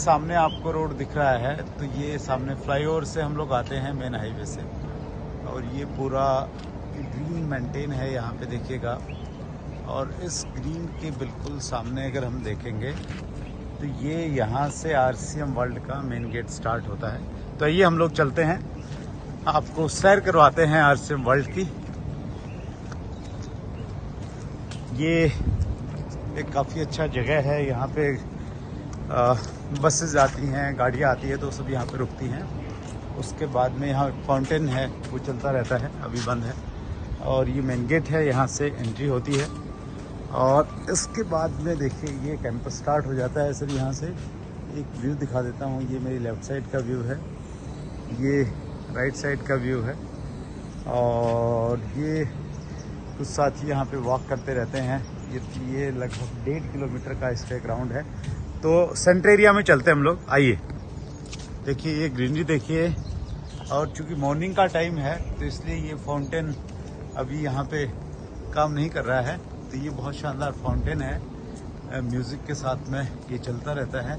सामने आपको रोड दिख रहा है, तो ये सामने फ्लाईओवर से हम लोग आते हैं मेन हाईवे से, और ये पूरा ग्रीन मेंटेन है यहाँ पे देखिएगा। और इस ग्रीन के बिल्कुल सामने अगर हम देखेंगे तो ये यहाँ से RCM वर्ल्ड का मेन गेट स्टार्ट होता है। तो ये हम लोग चलते हैं, आपको सैर करवाते हैं RCM वर्ल्ड की। ये एक काफ़ी अच्छा जगह है, यहाँ पे बसेस आती हैं, गाड़ियाँ आती है, तो सब यहाँ पे रुकती हैं। उसके बाद में यहाँ फाउंटेन है, वो चलता रहता है, अभी बंद है। और ये मेन गेट है, यहाँ से एंट्री होती है। और इसके बाद में देखिए ये कैंपस स्टार्ट हो जाता है। सर यहाँ से एक व्यू दिखा देता हूँ, ये मेरी लेफ़्ट साइड का व्यू है, ये राइट साइड का व्यू है। और ये कुछ साथी यहाँ पे वॉक करते रहते हैं। ये लगभग 1.5 किलोमीटर का इसका ग्राउंड है। तो सेंटर एरिया में चलते हैं हम लोग, आइए। देखिए ये ग्रीनरी देखिए, और चूँकि मॉर्निंग का टाइम है तो इसलिए ये फाउंटेन अभी यहाँ पे काम नहीं कर रहा है। तो ये बहुत शानदार फाउंटेन है, म्यूज़िक के साथ में ये चलता रहता है।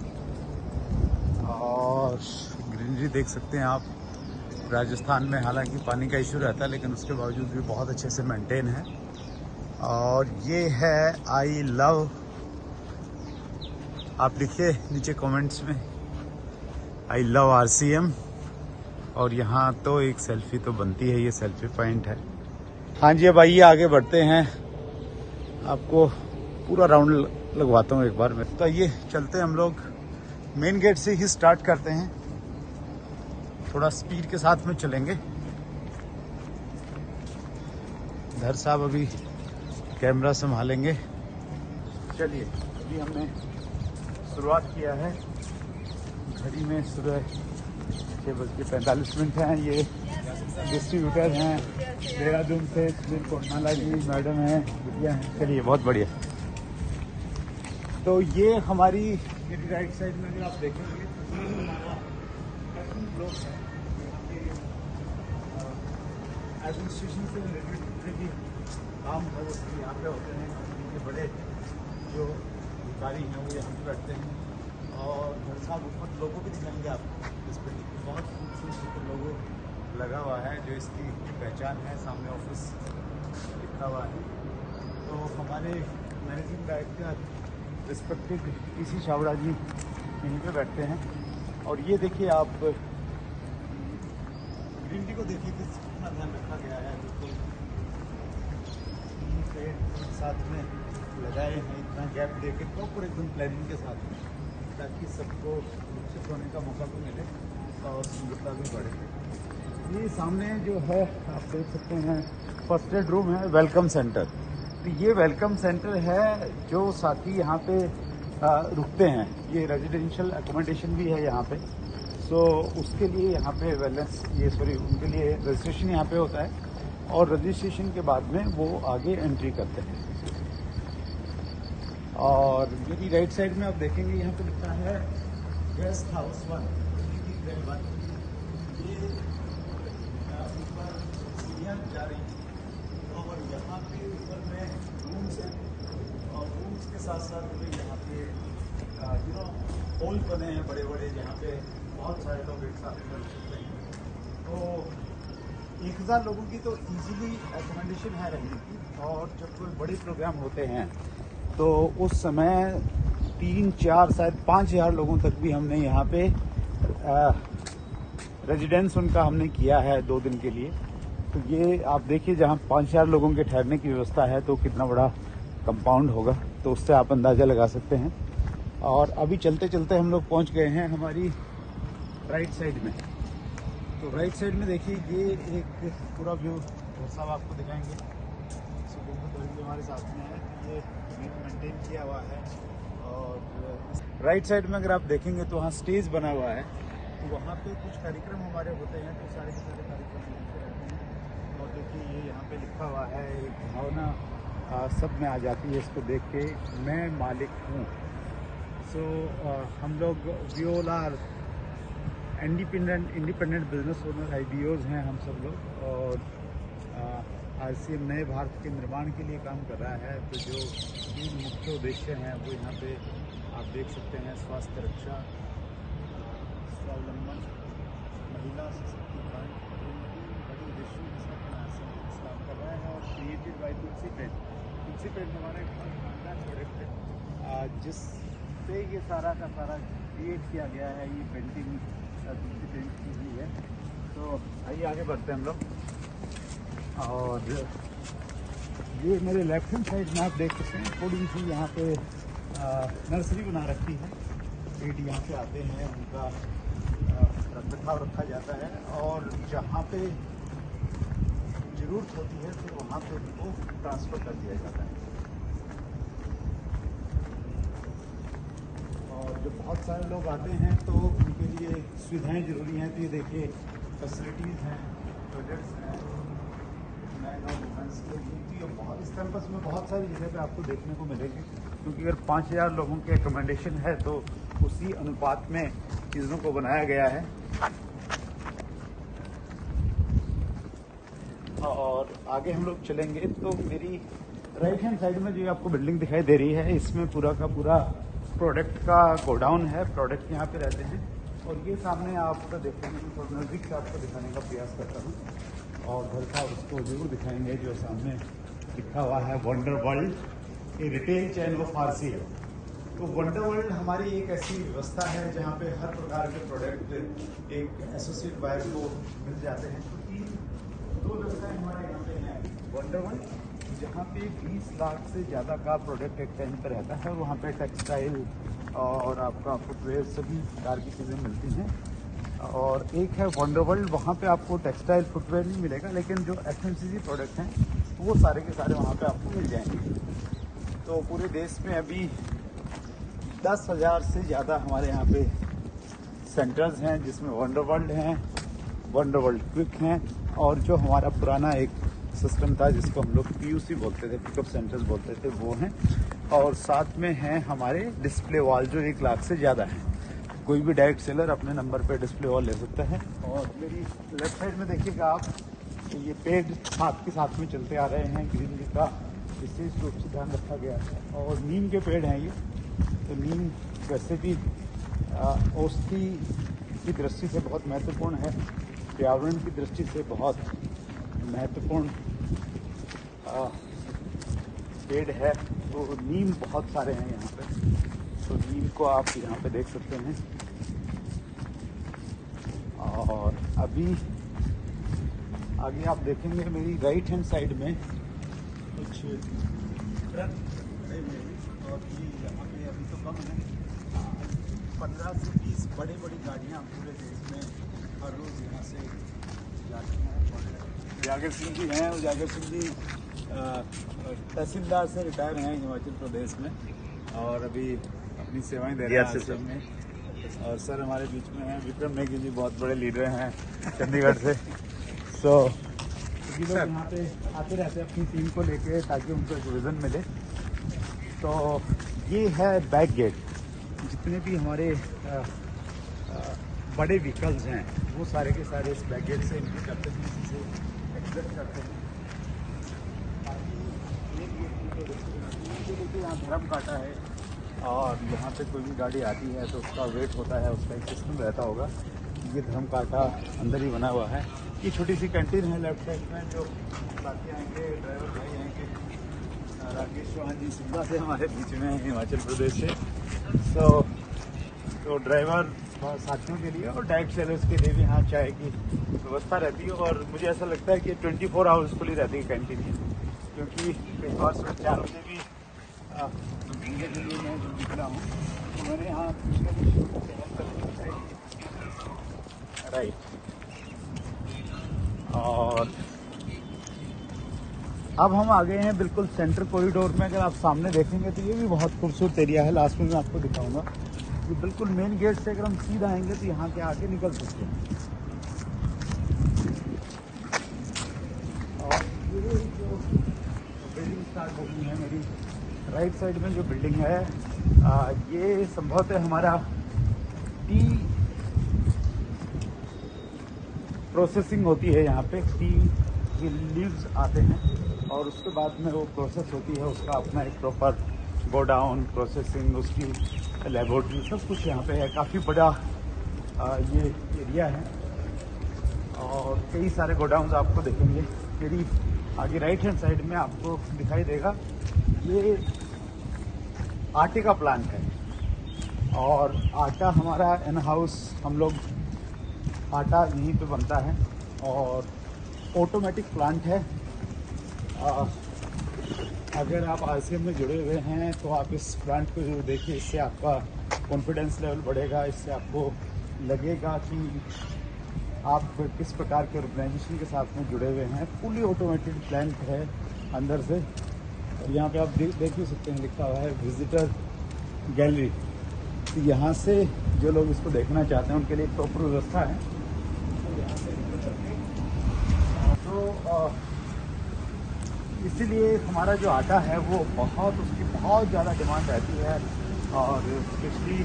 और ग्रीनरी देख सकते हैं आप। राजस्थान में हालांकि पानी का इशू रहता है, लेकिन उसके बावजूद भी बहुत अच्छे से मेंटेन है। और ये है आई लव, आप लिखिए नीचे कमेंट्स में आई लव RCM। और यहाँ तो एक सेल्फी तो बनती है, ये सेल्फी पॉइंट है। हाँ जी, अब आइए आगे बढ़ते हैं, आपको पूरा राउंड लगवाता हूँ एक बार में। तो ये चलते हैं हम लोग, मेन गेट से ही स्टार्ट करते हैं, थोड़ा स्पीड के साथ में चलेंगे। धर साहब अभी कैमरा संभालेंगे। चलिए, अभी हमने शुरुआत किया है, घड़ी में सुबह 6:45 हैं। ये डिस्ट्रीब्यूटर हैं देहरादून से, कोटनाला जी मैडम हैं, बिटिया हैं। चलिए, बहुत बढ़िया। तो ये हमारी मेरी राइट साइड में अगर आप देखेंगे एडमिनिस्ट्रेशन से रिलेटेड जितने भी काम है वो यहाँ पे होते हैं। ये बड़े जो अधिकारी हैं वो यहाँ पे बैठते हैं। और घर साहब ऊपर लोगों भी दिखाएंगे आपको, इस बिल्डिंग की बहुत खूबसूरत लोगो लगा हुआ है, जो इसकी पहचान है। सामने ऑफिस लिखा हुआ है। तो हमारे managing director respected PC Chhabra ji यहीं पे बैठते हैं। और ये देखिए आप ग्रीनरी को देखिए कितना ध्यान रखा गया है, बिल्कुल पेड़ साथ में लगाए हैं, इतना गैप दे के प्रॉपर एकदम प्लानिंग के साथ में, ताकि सबको विकसित होने का मौका भी मिले और सुंदरता भी बढ़े। ये सामने जो है आप देख सकते हैं, फर्स्ट एड रूम है, वेलकम सेंटर। तो ये वेलकम सेंटर है जो साथी यहाँ पे रुकते हैं। ये रेजिडेंशियल एकोमोडेशन भी है यहाँ पे। सो उसके लिए यहाँ पे वेलनेस उनके लिए रजिस्ट्रेशन यहाँ पे होता है, और रजिस्ट्रेशन के बाद में वो आगे एंट्री करते हैं। और मेरी राइट साइड में आप देखेंगे यहाँ पे लिखा है गेस्ट हाउस 1। ये ऊपर सीढ़ियाँ जा रही हैं, और यहाँ पे ऊपर में रूम्स हैं, और रूम्स के साथ साथ में यहाँ पे हॉल बने हैं बड़े बड़े, जहाँ पे बहुत सारे लोग एक साथ रह सकते हैं। तो 1000 लोगों की तो इजीली एकोमोडेशन है रहने की। और जब कोई बड़े प्रोग्राम होते हैं तो उस समय 3, 4, शायद 5000 लोगों तक भी हमने यहाँ पे रेजिडेंस उनका हमने किया है 2 दिन के लिए। तो ये आप देखिए, जहाँ 5000 लोगों के ठहरने की व्यवस्था है तो कितना बड़ा कंपाउंड होगा, तो उससे आप अंदाज़ा लगा सकते हैं। और अभी चलते चलते हम लोग पहुँच गए हैं हमारी राइट साइड में। तो राइट साइड में देखिए ये एक पूरा व्यू साहब आपको दिखाएंगे। हमारे साथ में है, ये मेंटेन किया हुआ है। और राइट साइड में अगर आप देखेंगे तो वहाँ स्टेज बना हुआ है, तो वहाँ पे कुछ कार्यक्रम हमारे होते हैं, तो सारे के सारे कार्यक्रम होते रहते हैं। और देखिए ये यहाँ पे लिखा हुआ है, एक भावना सब में आ जाती है इसको देख के, मैं मालिक हूँ। सो हम लोग we all are independent business owner, IDOs हैं हम सब लोग। और RCM नए भारत के निर्माण के लिए काम कर रहा है। तो जो 3 मुख्य उद्देश्य हैं वो यहाँ पे आप देख सकते हैं: स्वास्थ्य रक्षा, बड़ी उद्देश्यों के साथ काम कर रहा है और क्रिएटेड बाय तुलसी पेड़ हमारा एक बहुत शानदार प्रोडक्ट है जिससे ये सारा का सारा क्रिएट किया गया है। ये पेंटिंग तुलसी पेंट की हुई है। तो आइए आगे बढ़ते हैं हम लोग। और ये मेरे लेफ्ट हैंड साइड में आप देख सकते हैं थोड़ी सी यहाँ पे नर्सरी बना रखी है। पेड़ यहाँ पे आते हैं, उनका रखरखाव रखा जाता है और जहाँ पे ज़रूरत होती है तो वहाँ पे उनको ट्रांसफ़र कर दिया जाता है। और जब बहुत सारे लोग आते हैं तो उनके लिए सुविधाएं ज़रूरी हैं। तो ये देखिए फैसिलिटीज़ हैं, प्रोजेक्ट्स हैं, बहुत इस कैंपस में बहुत सारी जगह पे आपको देखने को मिलेगी। क्योंकि अगर 5000 लोगों के रिकमेंडेशन है तो उसी अनुपात में चीज़ों को बनाया गया है। और आगे हम लोग चलेंगे तो मेरी राइट हैंड साइड में जो आपको बिल्डिंग दिखाई दे रही है, इसमें पूरा का पूरा प्रोडक्ट का गोडाउन है। प्रोडक्ट यहाँ पे रहते हैं। और ये सामने आपको देखेंगे, थोड़ा नज़दीक से आपको दिखाने का प्रयास करता हूँ और घर का उसको जरूर दिखाएंगे। जो सामने लिखा हुआ है वंडर वर्ल्ड, ये रिटेल चैन ऑफ आरसी है। तो वंडर वर्ल्ड हमारी एक ऐसी व्यवस्था है जहाँ पे हर प्रकार के प्रोडक्ट एक एसोसिएट बायर को मिल जाते हैं। तो दो व्यवसाय हमारे यहाँ पे हैं। वंडर वर्ल्ड जहाँ पे 20 लाख से ज़्यादा का प्रोडक्ट एक टाइम पर रहता है। वहाँ पे टेक्सटाइल और आपका फुटवेयर सभी प्रकार की चीज़ें मिलती हैं। और एक है वंडर वर्ल्ड, वहाँ पे आपको टेक्सटाइल फुटवेयर नहीं मिलेगा, लेकिन जो FMCG प्रोडक्ट हैं वो सारे के सारे वहाँ पे आपको मिल जाएंगे। तो पूरे देश में अभी 10,000 से ज़्यादा हमारे यहाँ पे सेंटर्स हैं, जिसमें वंडर वर्ल्ड हैं, वंडर वर्ल्ड क्विक हैं और जो हमारा पुराना एक सिस्टम था जिसको हम लोग PUC बोलते थे, पिकअप सेंटर्स बोलते थे, वो हैं। और साथ में हैं हमारे डिस्प्ले वॉल जो 1 लाख से ज़्यादा हैं। कोई भी डायरेक्ट सेलर अपने नंबर पे डिस्प्ले वॉल ले सकता है। और मेरी लेफ्ट साइड में देखिएगा आप, तो ये पेड़ साथ के साथ में चलते आ रहे हैं। ग्रीनरी का विशेष रूप से ध्यान रखा गया है। और नीम के पेड़ हैं ये। तो नीम वैसे भी औषधि की दृष्टि से बहुत महत्वपूर्ण है, पर्यावरण की दृष्टि से बहुत महत्वपूर्ण पेड़ है। तो नीम बहुत सारे हैं यहाँ पे। तो नीम को आप यहाँ पे देख सकते हैं। और अभी आगे आप देखेंगे मेरी राइट हैंड साइड में कुछ ट्रक खड़े हुए हैं। और ये यहाँ पे अभी तो कम है, 15 से 20 बड़ी गाड़ियाँ पूरे देश में हर रोज़ यहाँ से जाती हैं। उजागर सिंह जी हैं, उजागर सिंह जी तहसीलदार से रिटायर हैं हिमाचल प्रदेश में और अभी अपनी सेवाएं दे रहे हैं आश्रम में। और सर हमारे बीच में हैं विक्रम नेगी जी, बहुत बड़े लीडर हैं चंडीगढ़ से। सो ये लोग यहाँ पे आते रहते हैं अपनी टीम को लेके, ताकि उनको एक विज़न मिले। तो ये है बैक गेट। जितने भी हमारे बड़े व्हीकल्स हैं वो सारे के सारे इस बैक गेट से इनकी कैपेसिटी से एग्जिट करते हैं। यहाँ धर्म काटा है और यहाँ पे कोई भी गाड़ी आती है तो उसका वेट होता है, उसका एक सिस्टम रहता होगा। ये धर्म काटा अंदर ही बना हुआ है। ये छोटी सी कैंटीन है लेफ्ट साइड में, जो साथी आएंगे, ड्राइवर भाई आएंगे। राकेश चौहान जी शिमला से हमारे बीच में हिमाचल प्रदेश से। तो ड्राइवर साथियों के लिए और डायरेक्ट सेलर्स के लिए भी यहाँ चाय की व्यवस्था रहती है। और मुझे ऐसा लगता है कि 24 आवर्स खुली रहती है कैंटीन, क्योंकि कई बार सुबह 4 बजे भी घूमने के लिए मैं जब निकला हूँ तो मैंने यहाँ राइट। और अब हम आ गए हैं बिल्कुल सेंटर कॉरिडोर में। अगर आप सामने देखेंगे तो ये भी बहुत खूबसूरत एरिया है। लास्ट में मैं आपको दिखाऊंगा। ये बिल्कुल मेन गेट से अगर हम सीधा आएंगे तो यहाँ के आगे निकल सकते हैं। और ये जो बिल्डिंग स्टार्ट हो गई है मेरी राइट साइड में, जो बिल्डिंग है ये संभवतः हमारा टी प्रोसेसिंग होती है। यहाँ पे टी के लीव्स आते हैं और उसके बाद में वो प्रोसेस होती है। उसका अपना एक प्रॉपर गोडाउन, प्रोसेसिंग, उसकी लेबोरेटरी, सब कुछ यहाँ पे है। काफ़ी बड़ा ये एरिया है। और कई सारे गोडाउन्स आपको देखेंगे। मेरी आगे राइट हैंड साइड में आपको दिखाई देगा, ये आटे का प्लांट है। और आटा हमारा इन हाउस, हम लोग आटा यहीं पे बनता है और ऑटोमेटिक प्लांट है। अगर आप आरसीएम में जुड़े हुए हैं तो आप इस प्लांट को जरूर देखिए, इससे आपका कॉन्फिडेंस लेवल बढ़ेगा, इससे आपको लगेगा कि आप किस प्रकार के ऑर्गेनाइजेशन के साथ में जुड़े हुए हैं। फुली ऑटोमेटेड प्लांट है अंदर से। और यहाँ पे आप देख भी सकते हैं, लिखा हुआ है विजिटर गैलरी। तो यहाँ से जो लोग इसको देखना चाहते हैं उनके लिए एक प्रॉपर व्यवस्था है। तो इसीलिए हमारा जो आटा है वो उसकी बहुत ज़्यादा डिमांड रहती है। और स्पेशली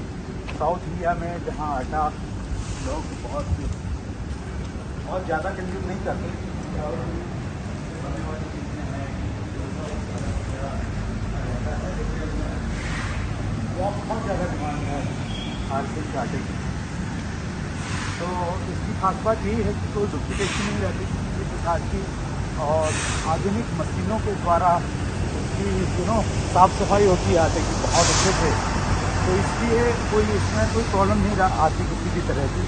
साउथ इंडिया में, जहाँ आटा लोग बहुत ज़्यादा कंज्यूम नहीं करते, बहुत ज़्यादा डिमांड है आरसीएम के आटे की। तो इसकी खास बात यही है कि कोई डुप्लीकेशन नहीं रहती किसी प्रकार की, और आधुनिक मशीनों के द्वारा उसकी साफ़ सफाई होती है आटे की बहुत अच्छे से। तो इसलिए इसमें कोई प्रॉब्लम नहीं आती किसी भी तरह की।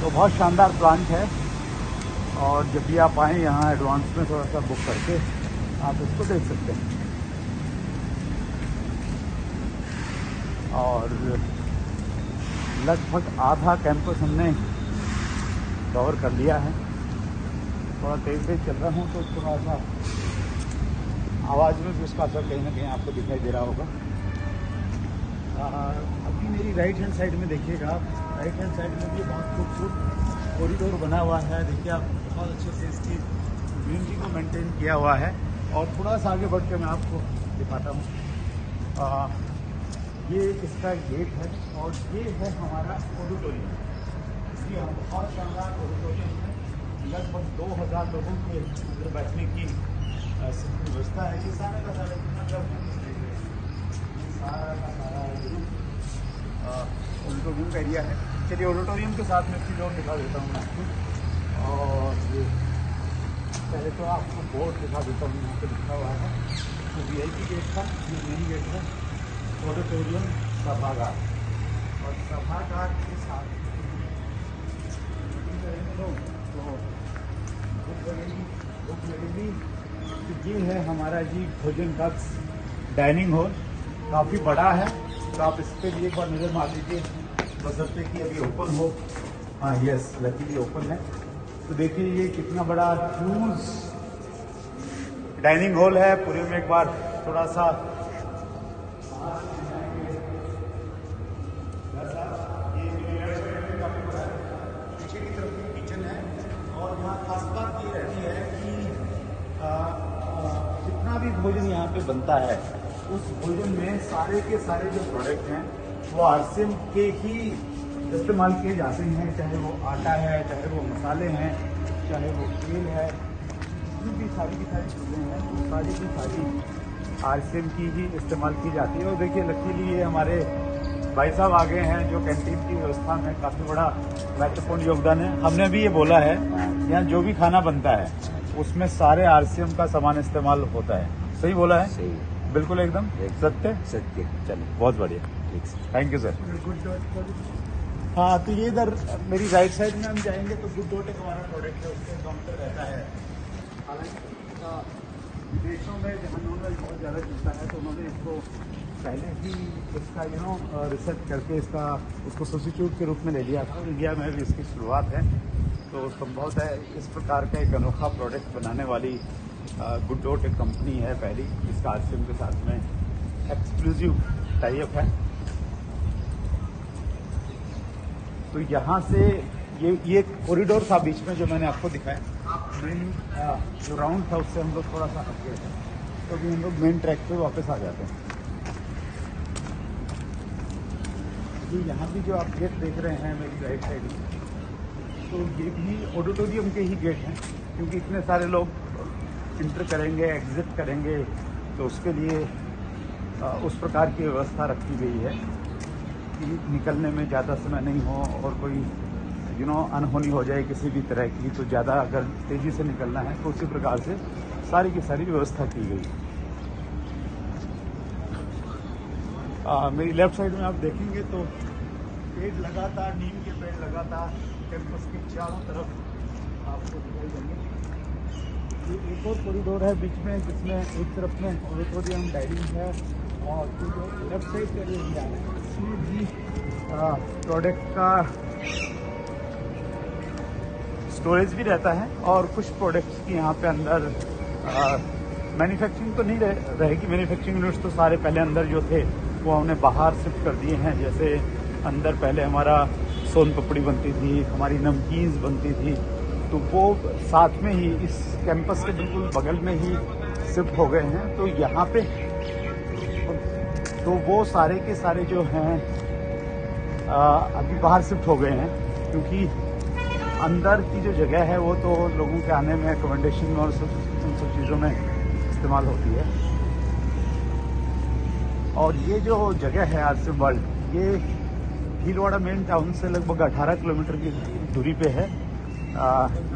तो बहुत शानदार प्लांट है। और जब भी आप आएँ यहाँ एडवांस में थोड़ा सा बुक करके आप इसको देख सकते हैं। और लगभग आधा कैंपस हमने कवर कर लिया है। थोड़ा तेज चल रहा हूँ तो थोड़ा सा आवाज़ में भी उसका असर कहीं ना कहीं आपको दिखाई दे रहा होगा। अभी मेरी राइट हैंड साइड में देखिएगा, राइट हैंड साइड में भी बहुत खूबसूरत कॉरिडोर बना हुआ है। देखिए आप, बहुत अच्छे से इसकी ग्रीनरी को मेंटेन किया हुआ है। और थोड़ा सा आगे बढ़ के मैं आपको दिखाता हूँ। ये इसका गेट है और ये है हमारा ऑडिटोरियम। इसलिए हम बहुत शानदार ऑडिटोरियम है। लगभग 2000 लोगों के अंदर बैठने की व्यवस्था है। ये सारा का सारा ऑडिटोरियम का एरिया है। चलिए ऑडिटोरियम के साथ में चीज़ और दिखा देता हूँ मैं आपको। और पहले तो आपको बोर्ड दिखा देता हूँ, यहाँ पे लिखा हुआ है। तो VIP गेट था, ये मेन गेट है, ऑडिटोरियम सभागार। और सभागार के साथ तो ये है हमारा जी भोजन कक्ष, डाइनिंग हॉल। काफ़ी बड़ा है, तो आप इस पर भी एक बार नज़र मार लीजिए, बशर्ते कि अभी ओपन हो। हाँ यस, लकीली ओपन है। तो देखिए ये कितना बड़ा ह्यूज डाइनिंग हॉल है। पूरे में एक बार थोड़ा सा भी भोजन यहाँ पे बनता है, उस भोजन में सारे के सारे जो प्रोडक्ट हैं वो आरसीएम के ही इस्तेमाल किए जाते हैं। चाहे वो आटा है, चाहे वो मसाले हैं, चाहे वो तेल है, जितनी भी सारी की सारी चीज़ें हैं वो सारी की सारी आरसीएम की ही इस्तेमाल की जाती है। और देखिए लकीली ये हमारे भाई साहब आ गए हैं जो कैंटीन की व्यवस्था में काफ़ी बड़ा महत्वपूर्ण योगदान है। हमने भी ये बोला है, यहाँ जो भी खाना बनता है उसमें सारे आरसीएम का सामान इस्तेमाल होता है। सही बोला है? सही, बिल्कुल एकदम सत्य। चलिए बहुत बढ़िया, ठीक है, थैंक यू सर। हाँ, तो ये इधर मेरी राइट साइड में हम जाएंगे तो गुड डॉट एक हमारा प्रोडक्ट है, उसके काउंटर रहता है। हालांकि विदेशों में जहाँ नॉनवेज बहुत ज़्यादा चलता है तो उन्होंने इसको पहले ही इसका रिसर्च करके उसको सब्स्टिट्यूट के रूप में ले लिया था। इंडिया में भी इसकी शुरुआत है। तो संभवतः इस प्रकार का एक अनोखा प्रोडक्ट बनाने वाली गुड डॉट एक कंपनी है पहली, जिसका आरसीएम के साथ में एक्सक्लूसिव टाई अप है। तो यहाँ से ये कॉरिडोर था बीच में जो मैंने आपको दिखाया। मेन जो राउंड था उससे हम लोग थोड़ा सा हट गए थे, तो अभी हम लोग मेन ट्रैक पे वापस आ जाते हैं। ये यहाँ भी जो आप गेट देख रहे हैं मेरी राइट साइड में, तो ये भी ऑडिटोरियम के ही गेट हैं, क्योंकि इतने सारे लोग इंटर करेंगे, एग्जिट करेंगे, तो उसके लिए उस प्रकार की व्यवस्था रखी गई है कि निकलने में ज़्यादा समय नहीं हो और कोई अनहोनी हो जाए किसी भी तरह की, तो ज़्यादा अगर तेज़ी से निकलना है तो उसी प्रकार से सारी की सारी व्यवस्था की गई। मेरी लेफ्ट साइड में आप देखेंगे तो पेड़ लगातार, नीम के पेड़ लगातार कैंपस के चारों तरफ आपको दिखाई देंगे। ये एक और कॉरिडोर है बीच में, जिसमें एक तरफ में ऑडिटोरियम, डाइनिंग है, और जो लेफ्ट साइड का एरिया है इसमें भी प्रोडक्ट का स्टोरेज भी रहता है, और कुछ प्रोडक्ट्स की यहाँ पे अंदर मैन्युफैक्चरिंग तो नहीं रहेगी। मैन्युफैक्चरिंग यूनिट्स तो सारे पहले अंदर जो थे वो हमने बाहर शिफ्ट कर दिए हैं। जैसे अंदर पहले हमारा सोन पपड़ी बनती थी, हमारी नमकीन्स बनती थी, तो वो साथ में ही इस कैंपस के बिल्कुल बगल में ही शिफ्ट हो गए हैं। तो यहाँ पे तो वो सारे के सारे जो हैं अभी बाहर शिफ्ट हो गए हैं, क्योंकि अंदर की जो जगह है वो तो लोगों के आने में, अकोमोडेशन और उन सब चीज़ों में इस्तेमाल होती है। और ये जो जगह है आरसीएम वर्ल्ड, ये भीलवाड़ा मेन टाउन से लगभग 18 किलोमीटर की दूरी पे है।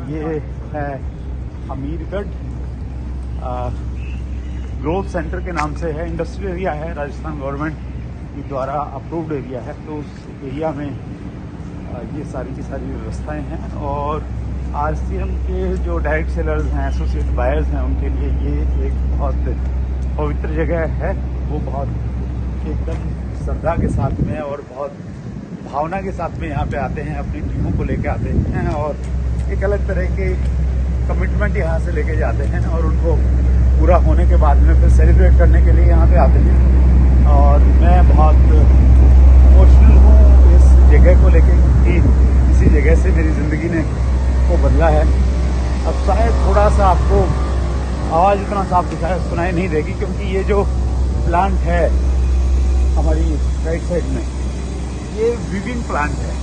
ये है अमीरगढ़ ग्रोथ सेंटर के नाम से है। इंडस्ट्रियल एरिया है, राजस्थान गवर्नमेंट के द्वारा अप्रूव्ड एरिया है। तो उस एरिया में ये सारी की सारी व्यवस्थाएं हैं, और आरसीएम के जो डायरेक्ट सेलर्स हैं, एसोसिएट बायर्स हैं, उनके लिए ये एक बहुत पवित्र जगह है। वो बहुत एकदम श्रद्धा के साथ में और बहुत भावना के साथ में यहाँ पे आते हैं, अपनी टीमों को लेके आते हैं, और एक अलग तरह के कमिटमेंट यहाँ से लेके जाते हैं, और उनको पूरा होने के बाद में फिर सेलिब्रेट करने के लिए यहाँ पे आते हैं। और मैं बहुत इमोशनल हूँ इस जगह को लेके, क्योंकि इसी जगह से मेरी ज़िंदगी ने को बदला है। अब शायद थोड़ा सा आपको आवाज़ इतना साफ सुनाई नहीं देगी, क्योंकि ये जो प्लांट है हमारी राइट साइड में, ये विविंग प्लांट है।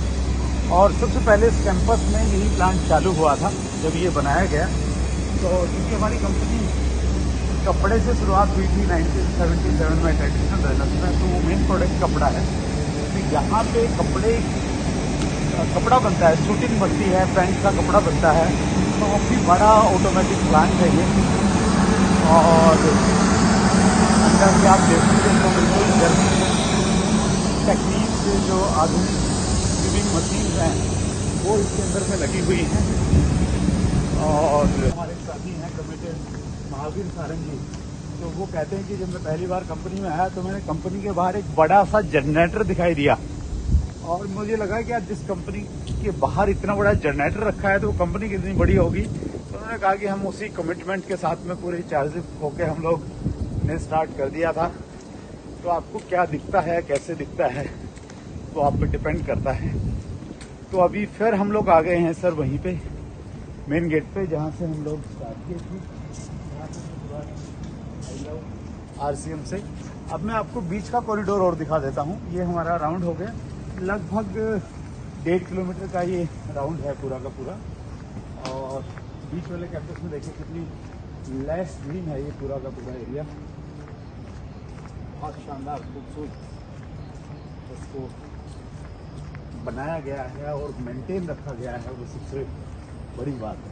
और सबसे पहले इस कैंपस में यही प्लांट चालू हुआ था जब ये बनाया गया। तो क्योंकि हमारी कंपनी कपड़े से शुरुआत हुई थी 1977 में ट्रेडिशनल रेलर्स में, तो वो मेन प्रोडक्ट कपड़ा है। तो यहाँ पे कपड़ा बनता है, शूटिंग बनती है, पैंट का कपड़ा बनता है। तो काफ़ी बड़ा ऑटोमेटिक प्लांट है ये। और अंदर से आप देखेंगे तो बिल्कुल गर्मी टेक्निक से जो आधुनिक विविंग मशीन हैं वो इसके अंदर में लगी हुई हैं। और हमारे साथी हैं कमिटेड महावीर सारंगी, तो वो कहते हैं कि जब मैं पहली बार कंपनी में आया तो मैंने कंपनी के बाहर एक बड़ा सा जनरेटर दिखाई दिया, और मुझे लगा कि यार जिस कंपनी के बाहर इतना बड़ा जनरेटर रखा है तो वो कंपनी कितनी बड़ी होगी। तो उन्होंने कहा कि हम उसी कमिटमेंट के साथ में पूरे चार्ज होके हम लोग ने स्टार्ट कर दिया था। तो आपको क्या दिखता है, कैसे दिखता है, तो आप पे डिपेंड करता है। तो अभी फिर हम लोग आ गए हैं सर वहीं पे मेन गेट पे, जहाँ से हम लोग स्टार्ट किए थे, आरसीएम से। अब मैं आपको बीच का कॉरिडोर और दिखा देता हूँ। ये हमारा राउंड हो गया, लगभग 1.5 किलोमीटर का ये राउंड है पूरा का पूरा। और बीच वाले कैंपस में देखिए कितनी लैस ग्रीन है ये पूरा का पूरा एरिया, बहुत शानदार खूबसूरत इसको बनाया गया है और मेंटेन रखा गया है, वो सबसे बड़ी बात है।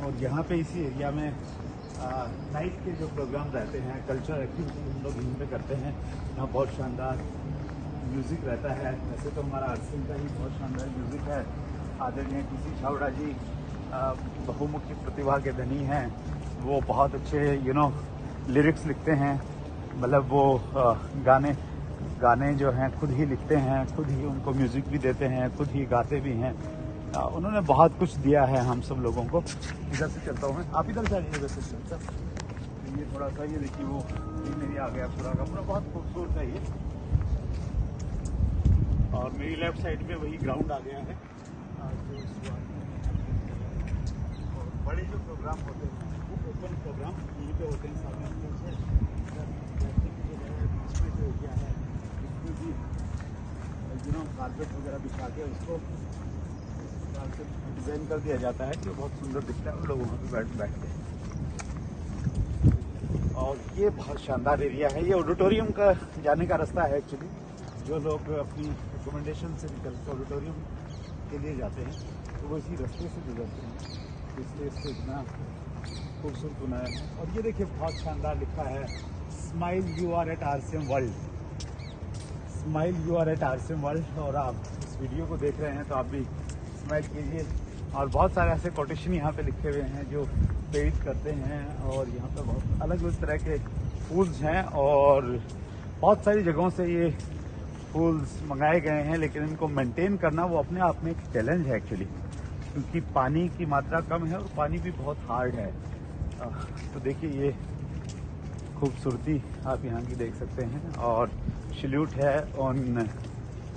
और यहाँ पे इसी एरिया में नाइट के जो प्रोग्राम रहते हैं, कल्चरल एक्टिविटी हम लोग यहीं पे करते हैं। यहाँ बहुत शानदार म्यूज़िक रहता है। वैसे तो हमारा आरसीएम का ही बहुत शानदार म्यूज़िक है। आदरणीय टी.सी. छावड़ा जी बहुमुखी प्रतिभा के धनी हैं। वो बहुत अच्छे लिरिक्स लिखते हैं, मतलब वो गाने जो हैं खुद ही लिखते हैं, खुद ही उनको म्यूज़िक भी देते हैं, खुद ही गाते भी हैं। उन्होंने बहुत कुछ दिया है हम सब लोगों को। इधर से चलता हूँ मैं, आप इधर से आइए, इधर से चलता। ये थोड़ा सा ये देखिए वो मेरी आ गया पूरा का पूरा, बहुत खूबसूरत है ये। और मेरी लेफ्ट साइड में वही ग्राउंड आ गया है। और बड़े जो प्रोग्राम होते हैं वो ओपन प्रोग्राम यहीं पे होते हैं सामने जो एरिया है इसमें भी कारपेट वगैरह बिछा के उसको डिजाइन कर दिया जाता है कि बहुत सुंदर दिखता है, लोग वहाँ पे बैठते हैं। और ये बहुत शानदार एरिया है। ये ऑडिटोरियम का जाने का रास्ता है एक्चुअली। जो लोग अपनी एकोमोडेशन से निकल के ऑडिटोरियम के लिए जाते हैं तो वो इसी रास्ते से गुजरते हैं, इसलिए इसको इतना खूबसूरत बनाया है। और ये देखिए बहुत शानदार लिखा है, smile you are at RCM world, smile you are at RCM world. और आप इस वीडियो को देख रहे हैं तो आप भी स्माइल कीजिए। और बहुत सारे ऐसे कोटेशन यहाँ पे लिखे हुए हैं जो प्रेरित करते हैं। और यहाँ पे बहुत अलग अलग तरह के फूल्स हैं और बहुत सारी जगहों से ये फूल्स मंगाए गए हैं, लेकिन इनको मेंटेन करना वो अपने आप में एक चैलेंज है एक्चुअली, क्योंकि पानी की मात्रा कम है और पानी भी बहुत हार्ड है। तो देखिए ये खूबसूरती आप यहाँ की देख सकते हैं। और सैल्यूट है उन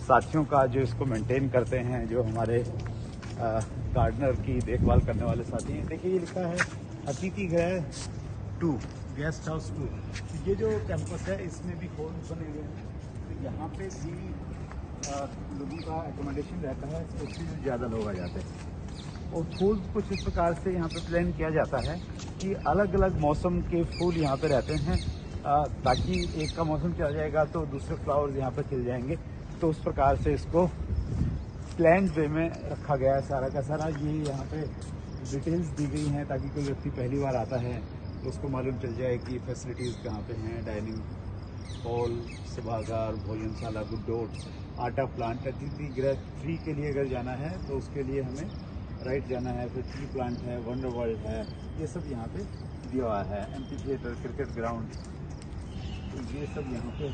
साथियों का जो इसको मेंटेन करते हैं, जो हमारे गार्डनर की देखभाल करने वाले साथी हैं। देखिए ये लिखा है अतिथि गृह 2, गेस्ट हाउस 2। ये जो कैंपस है इसमें भी होल्स बने हुए हैं, तो यहाँ पे भी लोगों का एकोमोडेशन रहता है, तो उसमें ज़्यादा लोग आ जाते हैं। और फूल कुछ इस प्रकार से यहाँ पे प्लान किया जाता है कि अलग अलग मौसम के फूल यहाँ पे रहते हैं, ताकि एक का मौसम चला जाएगा तो दूसरे फ्लावर्स यहाँ पे खिल जाएंगे। तो उस प्रकार से इसको प्लान्ड वे में रखा गया है सारा का सारा। ये यहाँ पे डिटेल्स दी गई हैं ताकि कोई व्यक्ति पहली बार आता है तो उसको मालूम चल जाए कि फैसिलिटीज़ कहाँ पे हैं। डाइनिंग हॉल, सभागार, भोजनशाला, गुड्डोट, आटा प्लांट। अतिथि गृह 3 के लिए अगर जाना है तो उसके लिए हमें राइट जाना है। फिर टी प्लांट है, वंडर वर्ल्ड है, ये सब यहाँ पे दिया हुआ है। एम्पी थिएटर, क्रिकेट ग्राउंड, तो ये सब यहाँ पे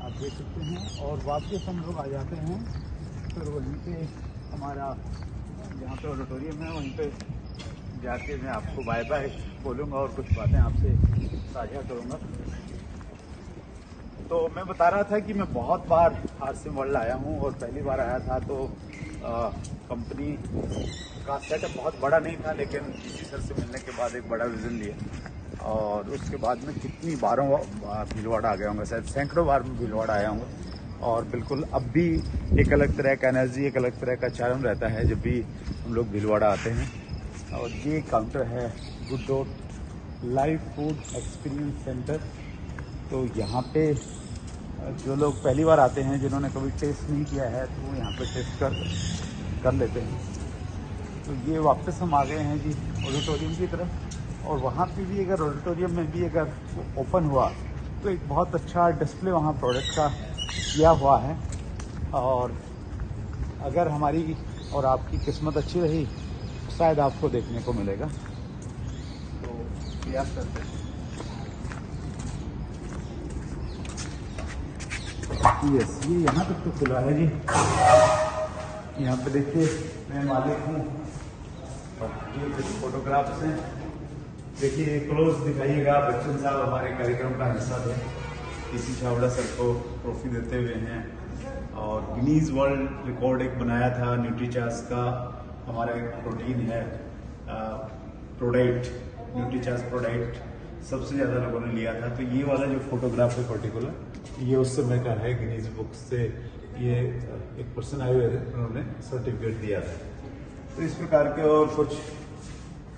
आप देख सकते हैं। और वापस हम लोग आ जाते हैं फिर वहीं पे हमारा जहाँ पे ऑडिटोरियम है वहीं पे जाके मैं आपको बाय बाय बोलूँगा और कुछ बातें आपसे साझा करूँगा। तो मैं बता रहा था कि मैं बहुत बार RCM वर्ल्ड आया हूँ और पहली बार आया था तो कंपनी का सेटअप बहुत बड़ा नहीं था, लेकिन इसी सर से मिलने के बाद एक बड़ा विज़न लिया और उसके बाद में कितनी बारों भीलवाड़ा आ गया हूँगा, शायद सैकड़ों बार में भीलवाड़ा आया हूँ। और बिल्कुल अब भी एक अलग तरह का एनर्जी, एक अलग तरह का चार्म रहता है जब भी हम लोग भीलवाड़ा आते हैं। और ये काउंटर है गुड्डोट लाइव फूड एक्सपीरियंस सेंटर। तो यहाँ पे जो लोग पहली बार आते हैं, जिन्होंने कभी टेस्ट नहीं किया है, तो वो यहाँ पे टेस्ट कर लेते हैं। तो ये वापस हम आ गए हैं जी ऑडिटोरियम की तरफ। और वहाँ पे भी अगर ऑडिटोरियम में भी अगर ओपन हुआ तो एक बहुत अच्छा डिस्प्ले वहाँ प्रोडक्ट का किया हुआ है। और अगर हमारी और आपकी किस्मत अच्छी रही तो शायद आपको देखने को मिलेगा। तो प्रयास करते हैं। यस, ये यहाँ तक तो खुला है जी। यहाँ पे देखिए मैं मालिक हूँ। ये कुछ फोटोग्राफ्स हैं, देखिए क्लोज दिखाइएगा। बच्चन साहब हमारे कार्यक्रम का हिस्सा थे, टीसी छाबड़ा सर को ट्रॉफी देते हुए हैं। और गिनीज वर्ल्ड रिकॉर्ड एक बनाया था न्यूट्रीचार्ज का। हमारा एक प्रोटीन है प्रोडक्ट, न्यूट्रीचार्ज प्रोडक्ट सबसे ज़्यादा लोगों ने लिया था। तो ये वाला जो फोटोग्राफ है पर्टिकुलर, ये उस समय का है। गिनीज बुक से ये एक पर्सन आए हुए थे, उन्होंने सर्टिफिकेट दिया था। तो इस प्रकार के और कुछ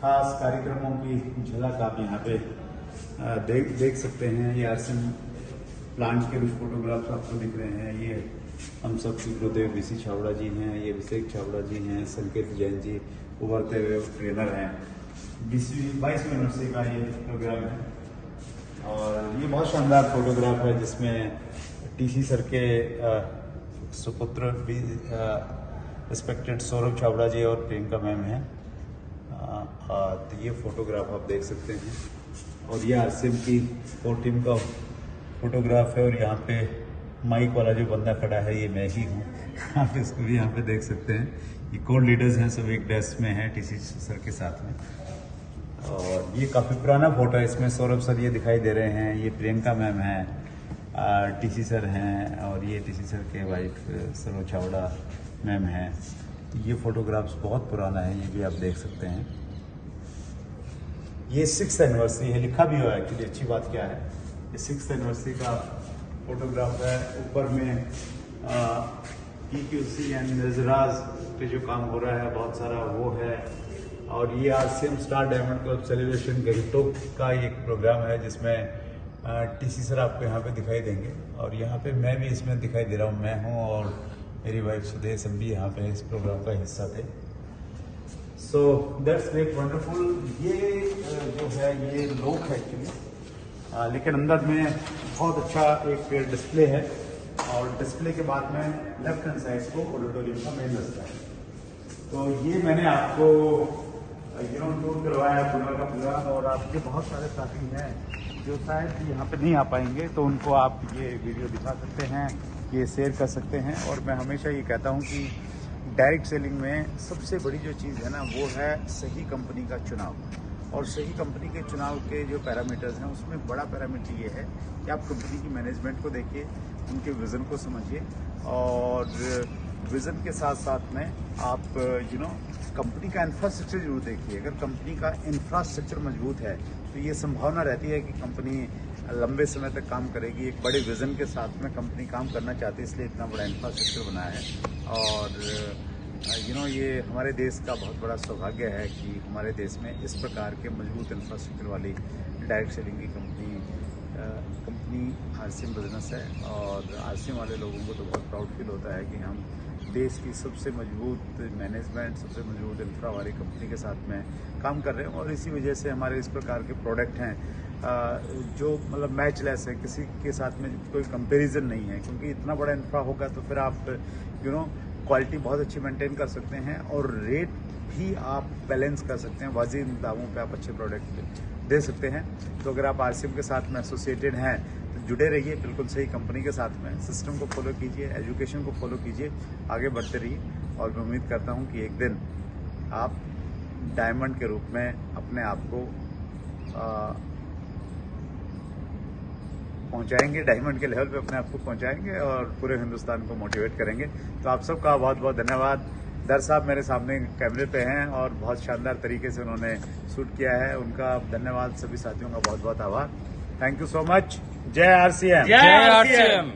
खास कार्यक्रमों की झलक आप यहाँ पे देख सकते हैं। ये RCM प्लांट के कुछ फोटोग्राफ्स आपको दिख रहे हैं। ये हम सब की गुरुदेव BC छाबड़ा जी हैं, ये अभिषेक छाबड़ा जी हैं, संकेत जैन जी उभरते हुए ट्रेनर हैं। 22वीं यूनिवर्सिटी का ये प्रोग्राम है। और ये बहुत शानदार फोटोग्राफ है जिसमें TC सर के सुपुत्र भी रिस्पेक्टेड सौरभ छाबड़ा जी और प्रियंका मैम हैं। तो ये फोटोग्राफ आप देख सकते हैं। और ये RCM की कोर टीम का फोटोग्राफ है। और यहाँ पे माइक वाला जो बंदा खड़ा है ये मैं ही हूँ। आप इसको भी यहाँ पे देख सकते हैं। ये कोर लीडर्स हैं, सब एक डेस्क में हैं TC सर के साथ में। और ये काफ़ी पुराना फोटो है, इसमें सौरभ सर ये दिखाई दे रहे हैं, ये प्रियंका मैम हैं, TC सर हैं, और ये TC सर के वाइफ सरोज छाबड़ा मैम हैं। ये फोटोग्राफ्स बहुत पुराना है, ये भी आप देख सकते हैं। ये 6th एनिवर्सरी है, लिखा भी हुआ है एक्चुअली। अच्छी बात क्या है, ये 6th एनिवर्सरी का फोटोग्राफ है। ऊपर में PQC एंड नजराज पे जो काम हो रहा है बहुत सारा वो है। और ये RCM star diamond club celebration Gangtok का एक प्रोग्राम है जिसमें टीसी सर आपको यहाँ पे दिखाई देंगे और यहाँ पे मैं भी इसमें दिखाई दे रहा हूँ। मैं हूँ और मेरी वाइफ सुदेश, हम भी यहाँ पे इस प्रोग्राम का हिस्सा थे। So that's great, wonderful. ये जो है ये लोक है एक्चुअली, लेकिन अंदर में बहुत अच्छा एक डिस्प्ले है और डिस्प्ले के बाद में लेफ्ट हैंड साइड को ऑडिटोरियम का मेन रास्ता है। तो ये मैंने आपको टूर करवाया पूरा का पूरा, और आपके बहुत सारे साथी हैं जो शायद यहाँ पे नहीं आ पाएंगे, तो उनको आप ये वीडियो दिखा सकते हैं, ये शेयर कर सकते हैं। और मैं हमेशा ये कहता हूँ कि डायरेक्ट सेलिंग में सबसे बड़ी जो चीज़ है ना वो है सही कंपनी का चुनाव। और सही कंपनी के चुनाव के जो पैरामीटर्स हैं उसमें बड़ा पैरामीटर ये है कि आप कंपनी की मैनेजमेंट को देखिए, उनके विज़न को समझिए, और विज़न के साथ साथ में आप कंपनी का इंफ्रास्ट्रक्चर जरूर देखिए। अगर कंपनी का इंफ्रास्ट्रक्चर मजबूत है तो ये संभावना रहती है कि कंपनी लंबे समय तक काम करेगी। एक बड़े विज़न के साथ में कंपनी काम करना चाहती है, इसलिए इतना बड़ा इंफ्रास्ट्रक्चर बनाया है। और ये हमारे देश का बहुत बड़ा सौभाग्य है कि हमारे देश में इस प्रकार के मजबूत इंफ्रास्ट्रक्चर वाली डायरेक्ट सेलिंग की कंपनी आरसीएम बिजनेस है। और आरसीएम वाले लोगों को तो बहुत प्राउड फील होता है कि हम देश की सबसे मजबूत मैनेजमेंट, सबसे मजबूत इंफ्रा वाली कंपनी के साथ में काम कर रहे हैं। और इसी वजह से हमारे इस प्रकार के प्रोडक्ट हैं जो मतलब मैचलेस है, किसी के साथ में कोई कंपैरिजन नहीं है। क्योंकि इतना बड़ा इंफ्रा होगा तो फिर आप क्वालिटी बहुत अच्छी मेंटेन कर सकते हैं और रेट भी आप बैलेंस कर सकते हैं, वाजिब दामों पे आप अच्छे प्रोडक्ट दे सकते हैं। तो अगर आप आरसीएम के साथ में एसोसिएटेड हैं तो जुड़े रहिए बिल्कुल सही कंपनी के साथ में। सिस्टम को फॉलो कीजिए, एजुकेशन को फॉलो कीजिए, आगे बढ़ते रहिए। और मैं उम्मीद करता हूं कि एक दिन आप डायमंड के रूप में अपने आप को पहुंचाएंगे, डायमंड के लेवल पे अपने आप को पहुंचाएंगे और पूरे हिंदुस्तान को मोटिवेट करेंगे। तो आप सबका बहुत बहुत धन्यवाद। दर साहब मेरे सामने कैमरे पे हैं और बहुत शानदार तरीके से उन्होंने शूट किया है, उनका धन्यवाद। सभी साथियों का बहुत बहुत आभार। Thank you so much. जय आरसीएम। जय आरसीएम।